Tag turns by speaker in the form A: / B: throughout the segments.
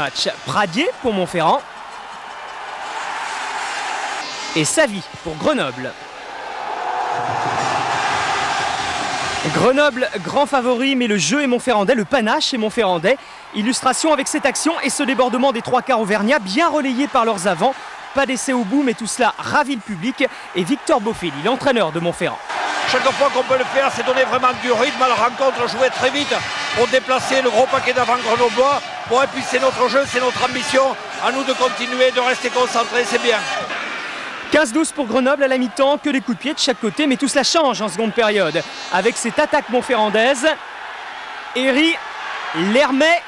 A: Match Pradier pour Montferrand et Savy pour Grenoble. Grenoble, grand favori, mais le jeu est montferrandais, le panache est montferrandais. Illustration avec cette action et ce débordement des trois quarts auvergnats, bien relayé par leurs avants. Pas d'essai au bout, mais tout cela ravit le public. Et Victor Boffelli, l'entraîneur de Montferrand.
B: Chaque fois qu'on peut le faire, c'est donner vraiment du rythme à la rencontre, jouer très vite pour déplacer le gros paquet d'avant grenoblois. Bon, et puis c'est notre jeu, c'est notre ambition. À nous de continuer, de rester concentrés, c'est bien.
A: 15-12 pour Grenoble à la mi-temps, que des coups de pied de chaque côté, mais tout cela change en seconde période. Avec cette attaque montferrandaise, Herry, Lermet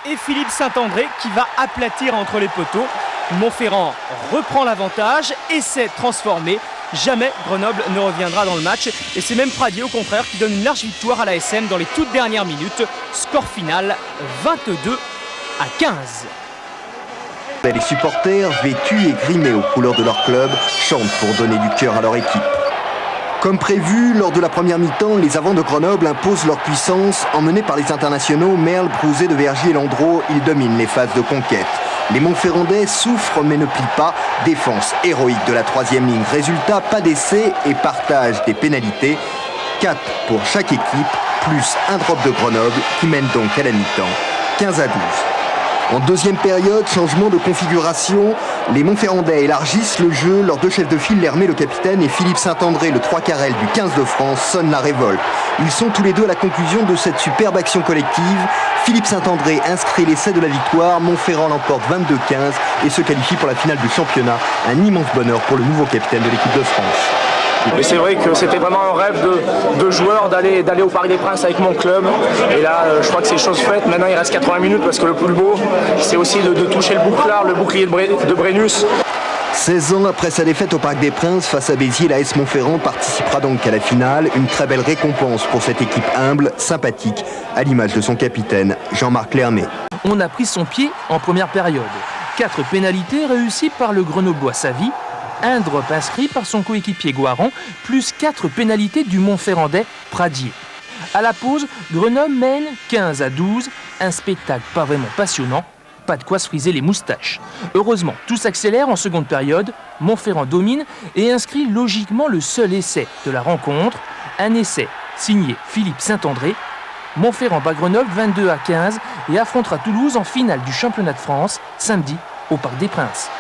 A: et Philippe Saint-André qui va aplatir entre les poteaux. Montferrand reprend l'avantage, essaie de transformer. Jamais Grenoble ne reviendra dans le match. Et c'est même Pradier au contraire qui donne une large victoire à l'ASM dans les toutes dernières minutes. Score final 22-15.
C: Les supporters, vêtus et grimés aux couleurs de leur club, chantent pour donner du cœur à leur équipe. Comme prévu, lors de la première mi-temps, les avants de Grenoble imposent leur puissance. Emmenés par les internationaux Merle, Brouzet, De Vergy et Landreau, ils dominent les phases de conquête. Les Montferrandais souffrent mais ne plient pas. Défense héroïque de la troisième ligne. Résultat, pas d'essai et partage des pénalités. 4 pour chaque équipe, plus un drop de Grenoble qui mène donc à la mi-temps 15-12. En deuxième période, changement de configuration. Les Montferrandais élargissent le jeu. Leurs deux chefs de file, Lermet, le capitaine, et Philippe Saint-André, le 3 quarts du 15 de France, sonnent la révolte. Ils sont tous les deux à la conclusion de cette superbe action collective. Philippe Saint-André inscrit l'essai de la victoire. Montferrand l'emporte 22-15 et se qualifie pour la finale du championnat. Un immense bonheur pour le nouveau capitaine de l'équipe de France.
D: Et c'est vrai que c'était vraiment un rêve de joueur d'aller au Parc des Princes avec mon club. Et là, je crois que c'est chose faite. Maintenant, il reste 80 minutes parce que le plus beau, c'est aussi de toucher le bouclard, le bouclier de Brennus.
C: 16 ans après sa défaite au Parc des Princes face à Béziers, l'AS Montferrand participera donc à la finale. Une très belle récompense pour cette équipe humble, sympathique, à l'image de son capitaine, Jean-Marc Lermet.
E: On a pris son pied en première période. 4 pénalités réussies par le Grenoblois Savy, un drop inscrit par son coéquipier Guaran, plus 4 pénalités du Montferrandais Pradier. À la pause, Grenoble mène 15-12, un spectacle pas vraiment passionnant, pas de quoi se friser les moustaches. Heureusement, tout s'accélère en seconde période, Montferrand domine et inscrit logiquement le seul essai de la rencontre, un essai signé Philippe Saint-André. Montferrand bat Grenoble 22-15 et affrontera Toulouse en finale du championnat de France samedi au Parc des Princes.